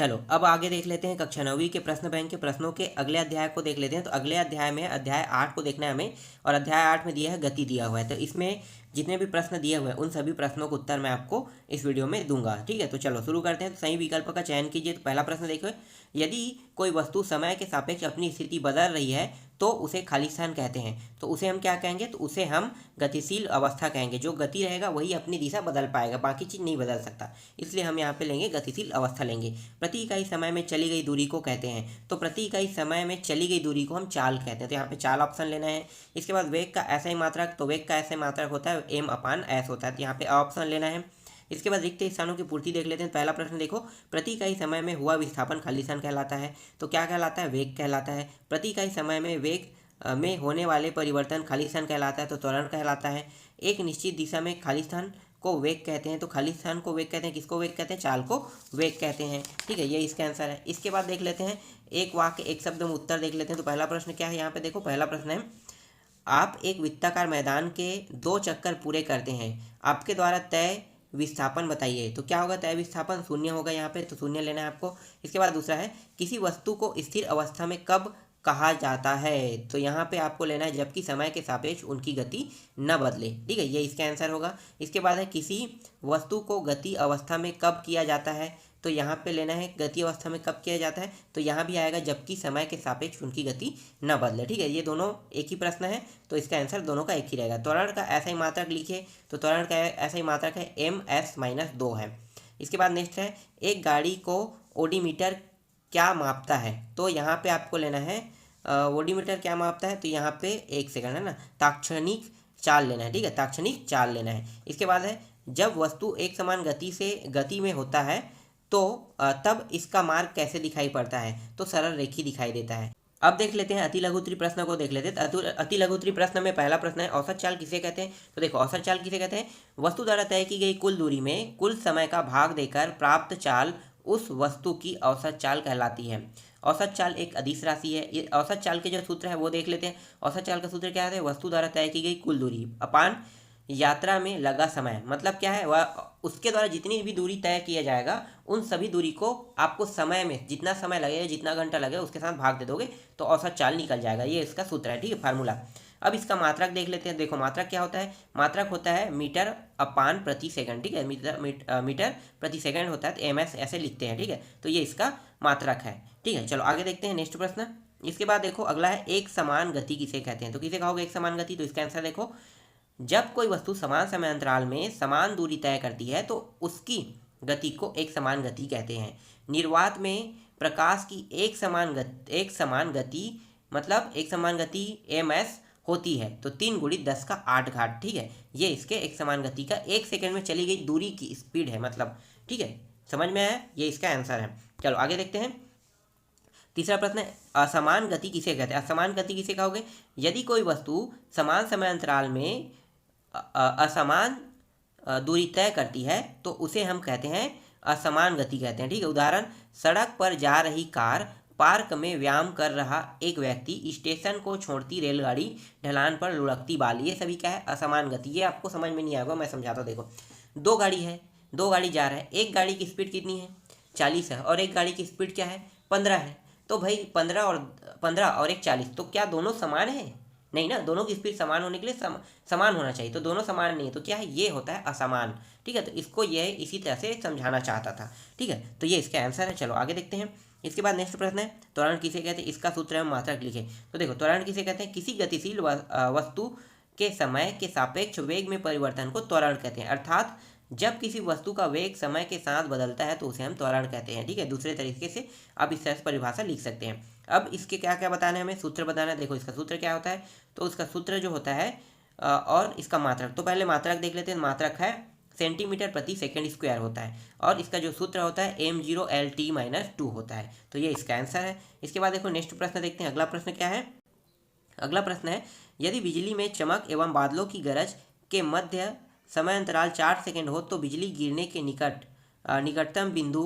चलो अब आगे देख लेते हैं कक्षा 9वीं के प्रश्न बैंक के प्रश्नों के अगले अध्याय को देख लेते हैं। तो अगले अध्याय में अध्याय 8 को देखना है हमें, और अध्याय 8 में दिया है गति दिया हुआ है। तो इसमें जितने भी प्रश्न दिए हुए हैं उन सभी प्रश्नों का उत्तर मैं आपको इस वीडियो में दूंगा। ठीक है, तो चलो शुरू करते हैं। तो सही विकल्प का चयन कीजिए। तो पहला प्रश्न देखो, यदि कोई वस्तु समय के सापेक्ष अपनी स्थिति बदल रही है तो उसे खाली स्थान कहते हैं। तो उसे हम क्या कहेंगे? तो उसे हम गतिशील अवस्था कहेंगे। जो गति रहेगा वही अपनी दिशा बदल पाएगा, बाकी चीज़ नहीं बदल सकता, इसलिए हम यहाँ पे लेंगे गतिशील अवस्था लेंगे। प्रति इकाई समय में चली गई दूरी को कहते हैं। तो प्रति इकाई समय में चली गई दूरी को हम चाल कहते हैं। तो यहाँ पे चाल ऑप्शन लेना है। इसके बाद वेग का ऐसा ही मात्रक, तो वेग का ऐसा ही मात्रक होता है m/s होता है, तो यहाँ पे ऑप्शन लेना है। इसके बाद रिक्त स्थानों की पूर्ति देख लेते हैं। पहला प्रश्न देखो, प्रति इकाई समय में हुआ विस्थापन खाली स्थान कहलाता है। तो क्या कहलाता है? वेग कहलाता है। प्रति इकाई समय में वेग में होने वाले परिवर्तन खाली स्थान कहलाता है, तो त्वरण कहलाता है। एक निश्चित दिशा में खाली स्थान को वेग कहते हैं। तो खाली स्थान को वेग कहते हैं। किसको वेग कहते हैं? चाल को वेग कहते हैं। ठीक है, ये इसका आंसर है। इसके बाद देख लेते हैं एक वाक्य एक शब्द में उत्तर देख लेते हैं। तो पहला प्रश्न क्या है यहाँ पे देखो, पहला प्रश्न है, आप एक वृत्ताकार मैदान के 2 चक्कर पूरे करते हैं, आपके द्वारा तय विस्थापन बताइए। तो क्या होगा? तय विस्थापन शून्य होगा यहाँ पे, तो शून्य लेना है आपको। इसके बाद दूसरा है, किसी वस्तु को स्थिर अवस्था में कब कहा जाता है? तो यहाँ पे आपको लेना है जबकि समय के सापेक्ष उनकी गति न बदले। ठीक है, ये इसका आंसर होगा। इसके बाद है, किसी वस्तु को गति अवस्था में कब किया जाता है? तो यहाँ पे लेना है गति अवस्था में कब किया जाता है, तो यहाँ भी आएगा जबकि समय के सापेक्ष उनकी गति न बदले। ठीक है, ये दोनों एक ही प्रश्न है, तो इसका आंसर दोनों का एक ही रहेगा। त्वरण का ऐसा ही मात्रक लिखिए। तो त्वरण का ऐसा ही मात्रक है ms-2 है। इसके बाद नेक्स्ट है, एक गाड़ी को ओडोमीटर क्या मापता है? तो यहाँ पे आपको लेना है ओडोमीटर क्या मापता है, तो यहाँ पे एक सेकंड है ना, ताक्षणिक चाल लेना है। ठीक है, ताक्षणिक चाल लेना है। इसके बाद है, जब वस्तु एक समान गति में होता है तो तब इसका मार्ग कैसे दिखाई पड़ता है? तो सरल रेखी दिखाई देता है। अब देख लेते हैं अति लघुत्तरी प्रश्न को देख लेते हैं। तो अति लघुत्तरी प्रश्न में पहला प्रश्न है, औसत चाल किसे कहते हैं? तो देखो, औसत चाल किसे कहते हैं? वस्तु द्वारा तय की गई कुल दूरी में कुल समय का भाग देकर प्राप्त चाल उस वस्तु की औसत चाल कहलाती है। औसत चाल एक अदिश राशि है। ये औसत चाल के जो सूत्र है वो देख लेते हैं। औसत चाल का सूत्र क्या है? वस्तु द्वारा तय की गई कुल दूरी अपान यात्रा में लगा समय। मतलब क्या है? वह उसके द्वारा जितनी भी दूरी तय किया जाएगा उन सभी दूरी को आपको समय में जितना समय लगेगा, जितना घंटा लगेगा, उसके साथ भाग दे दोगे तो औसत चाल निकल जाएगा। ये इसका सूत्र है। ठीक है, फार्मूला। अब इसका मात्रक देख लेते हैं। देखो, मात्रक क्या होता है? मात्रक होता है मीटर अपान प्रति सेकंड। ठीक है, मीटर प्रति सेकंड होता है, तो ms ऐसे लिखते हैं। ठीक है, तो ये इसका मात्रक है। ठीक है, चलो आगे देखते हैं नेक्स्ट प्रश्न। इसके बाद देखो अगला है, एक समान गति किसे कहते हैं? तो किसे कहोगे एक समान गति? तो इसका आंसर देखो, जब कोई वस्तु समान समय अंतराल में समान दूरी तय करती है तो उसकी गति को एक समान गति कहते हैं। निर्वात में प्रकाश की एक समान गति मतलब एक समान गति ms होती है, तो 3 × 10⁸। ठीक है, ये इसके एक समान गति का 1 सेकंड में चली गई दूरी की स्पीड है मतलब। ठीक है, समझ में आया? ये इसका आंसर है। चलो आगे देखते हैं। तीसरा प्रश्न है, असमान गति किसे कहते हैं? असमान गति किसे कहोगे? यदि कोई वस्तु समान समय अंतराल में असमान दूरी तय करती है तो उसे हम कहते हैं असमान गति कहते हैं। ठीक है, उदाहरण, सड़क पर जा रही कार, पार्क में व्यायाम कर रहा एक व्यक्ति, स्टेशन को छोड़ती रेलगाड़ी, ढलान पर लुढ़कती बाल। ये सभी क्या है? असमान गति। ये आपको समझ में नहीं आएगा, मैं समझाता हूँ। देखो, 2 गाड़ी है, 2 गाड़ी जा रहा है, एक गाड़ी की स्पीड कितनी है? 40 है, और एक गाड़ी की स्पीड क्या है? 15 है। तो भाई 15 और एक 40, तो क्या दोनों समान है? नहीं ना, दोनों की स्पीड समान होने के लिए समान होना चाहिए, तो दोनों समान नहीं है, तो क्या है? ये होता है असमान। ठीक है, तो इसको ये इसी तरह से समझाना चाहता था। ठीक है, तो ये इसका आंसर है। चलो आगे देखते हैं। इसके बाद नेक्स्ट प्रश्न है, त्वरण किसे कहते हैं? इसका सूत्र है मात्रक लिखे। तो देखो, त्वरण किसे कहते हैं? किसी गतिशील वस्तु के समय के सापेक्ष वेग में परिवर्तन को त्वरण कहते हैं। अर्थात जब किसी वस्तु का वेग समय के साथ बदलता है तो उसे हम त्वरण कहते हैं। ठीक है, दूसरे तरीके से आप इस तरह से परिभाषा लिख सकते हैं। अब इसके क्या क्या बताना है हमें? सूत्र बताना है। देखो, इसका सूत्र क्या होता है? तो उसका सूत्र जो होता है और इसका मात्रक, तो पहले मात्रक देख लेते हैं। मात्रक है सेंटीमीटर प्रति सेकंड स्क्वायर होता है, और इसका जो सूत्र होता है m0LT-2 होता है। तो ये इसका आंसर है। इसके बाद देखो नेक्स्ट प्रश्न देखते हैं। अगला प्रश्न क्या है? अगला प्रश्न है, यदि बिजली में चमक एवं बादलों की गरज के मध्य समय अंतराल 4 सेकंड हो तो बिजली गिरने के निकटतम बिंदु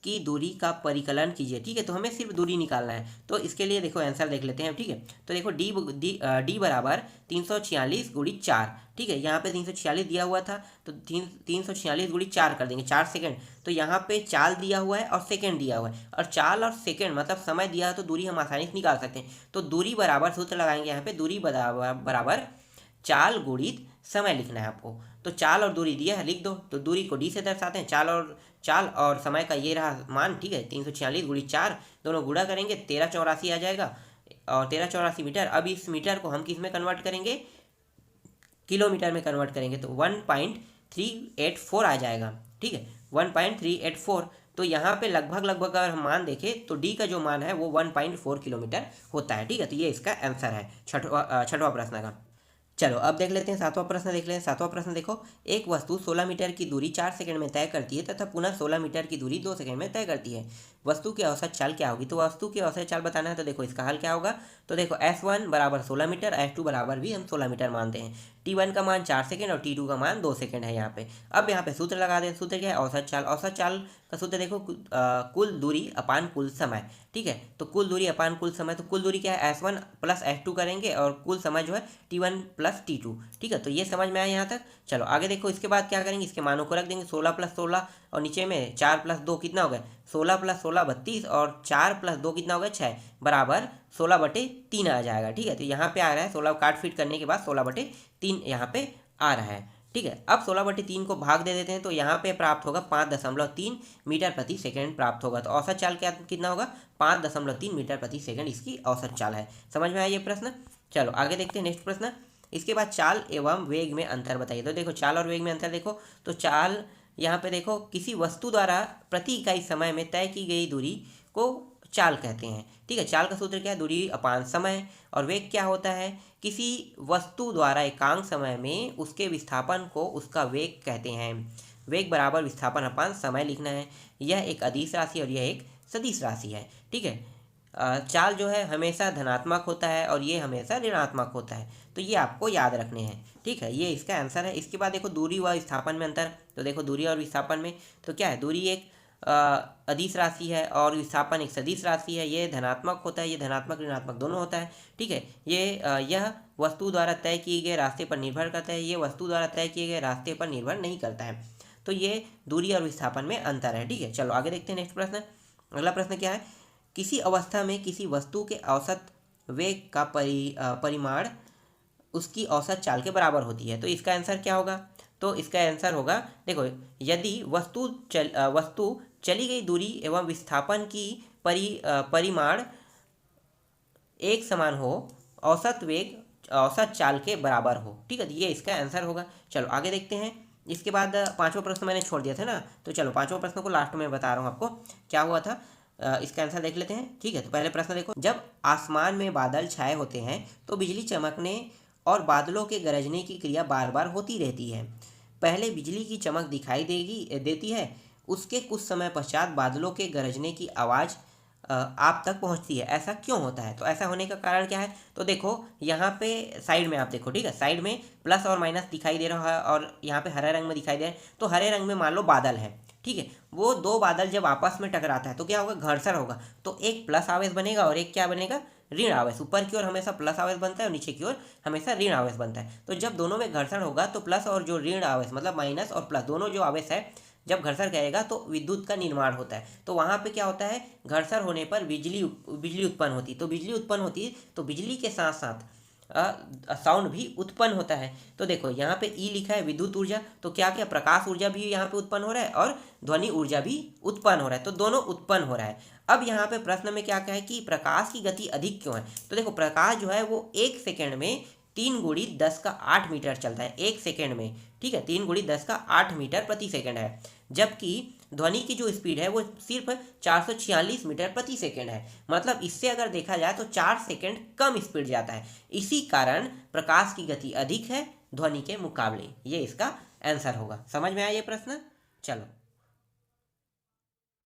की दूरी का परिकलन कीजिए। ठीक है, तो हमें सिर्फ दूरी निकालना है। तो इसके लिए देखो आंसर देख लेते हैं। ठीक है, तो देखो डी बराबर 346 गुणी 4। ठीक है, यहाँ पे 346 दिया हुआ था, तो 346 गुणी 4 कर देंगे, 4 सेकंड। तो यहाँ पे चाल दिया हुआ है और सेकंड दिया हुआ है, और चाल और सेकंड मतलब समय दिया है, तो दूरी हम आसानी से निकाल सकते हैं। तो दूरी बराबर सूत्र लगाएंगे यहाँ पे, दूरी बराबर चाल गुणित समय लिखना है आपको। तो चाल और दूरी दिया है, लिख दो। तो दूरी को डी से दर्शाते हैं, चाल और समय का ये रहा मान। ठीक है, 346 गुणी 4, दोनों गुणा करेंगे 1384 आ जाएगा, और 1384 मीटर। अब इस मीटर को हम किस में कन्वर्ट करेंगे, किलोमीटर में कन्वर्ट करेंगे, तो 1.384 आ जाएगा। ठीक है, 1.384। तो यहाँ पे लगभग अगर हम मान देखें तो डी का जो मान है वो 1.4 किलोमीटर होता है। ठीक है, तो ये इसका आंसर है छठवां प्रश्न का। चलो अब देख लेते हैं सातवां प्रश्न। देख लेते हैं सातवां प्रश्न। देखो, एक वस्तु 16 मीटर की दूरी 4 सेकंड में तय करती है तथा पुनः 16 मीटर की दूरी 2 सेकंड में तय करती है। वस्तु की औसत चाल क्या होगी? तो वस्तु की औसत चाल बताना है, तो देखो इसका हल क्या होगा। तो देखो S1 बराबर 16 मीटर, S2 बराबर भी हम 16 मीटर मानते हैं। T1 का मान 4 सेकंड और T2 का मान 2 सेकंड है यहाँ पे। अब यहाँ पे सूत्र लगा दें। सूत्र क्या है? औसत चाल। औसत चाल का सूत्र देखो, कुल दूरी अपान कुल समय। ठीक है, तो कुल दूरी अपान कुल समय, तो कुल दूरी क्या है? S1 प्लस S2 करेंगे, और कुल समय जो है T1 प्लस T2। ठीक है, तो ये समझ में आया यहाँ तक। चलो आगे देखो, इसके बाद क्या करेंगे, इसके मानों को रख देंगे। 16 + 16, और नीचे में 4 + 2 कितना हो गया? 16 + 16 32, और 4 + 2 कितना हो गया? 6, बराबर 16/3 आ जाएगा। ठीक है, तो यहाँ पे आ रहा है 16 काट फीट करने के बाद 16/3 यहाँ पे आ रहा है। ठीक है, अब 16/3 को भाग दे देते हैं, तो यहाँ पे प्राप्त होगा 5.3 मीटर प्रति सेकंड प्राप्त होगा। तो औसत चाल क्या कितना होगा? 5.3 मीटर प्रति सेकंड इसकी औसत चाल है। समझ में आया ये प्रश्न? चलो आगे देखते हैं नेक्स्ट प्रश्न। इसके बाद चाल एवं वेग में अंतर बताइए। तो देखो चाल और वेग में अंतर देखो, तो चाल यहाँ पे देखो, किसी वस्तु द्वारा प्रति इकाई समय में तय की गई दूरी को चाल कहते हैं। ठीक है, चाल का सूत्र क्या है? दूरी अपान समय। और वेग क्या होता है? किसी वस्तु द्वारा एकांक समय में उसके विस्थापन को उसका वेग कहते हैं। वेग बराबर विस्थापन अपान समय लिखना है। यह एक अदिश राशि और यह एक सदिश राशि है। ठीक है, चाल जो है हमेशा धनात्मक होता है और ये हमेशा ऋणात्मक होता है, तो ये आपको याद रखने हैं। ठीक है, ये इसका आंसर है। इसके बाद देखो दूरी व विस्थापन में अंतर। तो देखो दूरी और विस्थापन में तो क्या है? दूरी एक अदिश राशि है और विस्थापन एक सदिश राशि है। ये धनात्मक होता है, ये धनात्मक ऋणात्मक दोनों होता है। ठीक है, यह वस्तु द्वारा तय किए गए रास्ते पर निर्भर करता है, ये वस्तु द्वारा तय किए गए रास्ते पर निर्भर नहीं करता है। तो ये दूरी और विस्थापन में अंतर है। ठीक है, चलो आगे देखते हैं नेक्स्ट प्रश्न। अगला प्रश्न क्या है? किसी अवस्था में किसी वस्तु के औसत वेग का परिमाण उसकी औसत चाल के बराबर होती है। तो इसका आंसर क्या होगा? तो इसका आंसर होगा, देखो, यदि वस्तु चली गई दूरी एवं विस्थापन की परिमाण एक समान हो, औसत वेग औसत चाल के बराबर हो। ठीक है, तो ये इसका आंसर होगा। चलो आगे देखते हैं। इसके बाद पांचवा प्रश्न मैंने छोड़ दिया था ना, तो चलो पांचवा प्रश्न को लास्ट में बता रहा हूँ आपको क्या हुआ था। इसका आंसर देख लेते हैं। ठीक है, तो पहले प्रश्न देखो, जब आसमान में बादल छाए होते हैं तो बिजली चमकने और बादलों के गरजने की क्रिया बार बार होती रहती है। पहले बिजली की चमक दिखाई देती है, उसके कुछ समय पश्चात बादलों के गरजने की आवाज़ आप तक पहुंचती है। ऐसा क्यों होता है? तो ऐसा होने का कारण क्या है? तो देखो यहाँ पे साइड में आप देखो। ठीक है, साइड में प्लस और माइनस दिखाई दे रहा है, और यहाँ पे हरे रंग में दिखाई दे रहा है। तो हरे रंग में मान लो बादल है। ठीक है, वो दो बादल जब आपस में टकराता है तो क्या होगा? घर्षण होगा। तो एक प्लस आवेश बनेगा और एक क्या बनेगा? ऋण आवेश। ऊपर की ओर हमेशा प्लस आवेश बनता है और नीचे की ओर हमेशा ऋण आवेश बनता है। तो जब दोनों में घर्षण होगा तो प्लस और जो ऋण आवेश मतलब माइनस और प्लस दोनों जो आवेश है, जब घर्षण करेगा तो विद्युत का निर्माण होता है। तो वहाँ पे क्या होता है? घर्षण होने पर बिजली उत्पन्न होती है। तो बिजली उत्पन्न होती है तो बिजली के साथ साथ साउंड भी उत्पन्न होता है। तो देखो यहाँ पे ई लिखा है विद्युत ऊर्जा, तो क्या क्या प्रकाश ऊर्जा भी यहाँ पे उत्पन्न हो रहा है और ध्वनि ऊर्जा भी उत्पन्न हो रहा है। तो दोनों उत्पन्न हो रहा है। अब यहाँ पे प्रश्न में क्या है कि प्रकाश की गति अधिक क्यों है? तो देखो प्रकाश जो है वो 1 सेकेंड में 3 × 10⁸ मीटर चलता है 1 सेकेंड में। ठीक है, 3 × 10⁸ मीटर प्रति सेकेंड है, जबकि ध्वनि की जो स्पीड है वो सिर्फ 446 मीटर प्रति सेकेंड है। मतलब इससे अगर देखा जाए तो 4 सेकेंड कम स्पीड जाता है। इसी कारण प्रकाश की गति अधिक है ध्वनि के मुकाबले। ये इसका आंसर होगा। समझ में आया ये प्रश्न? चलो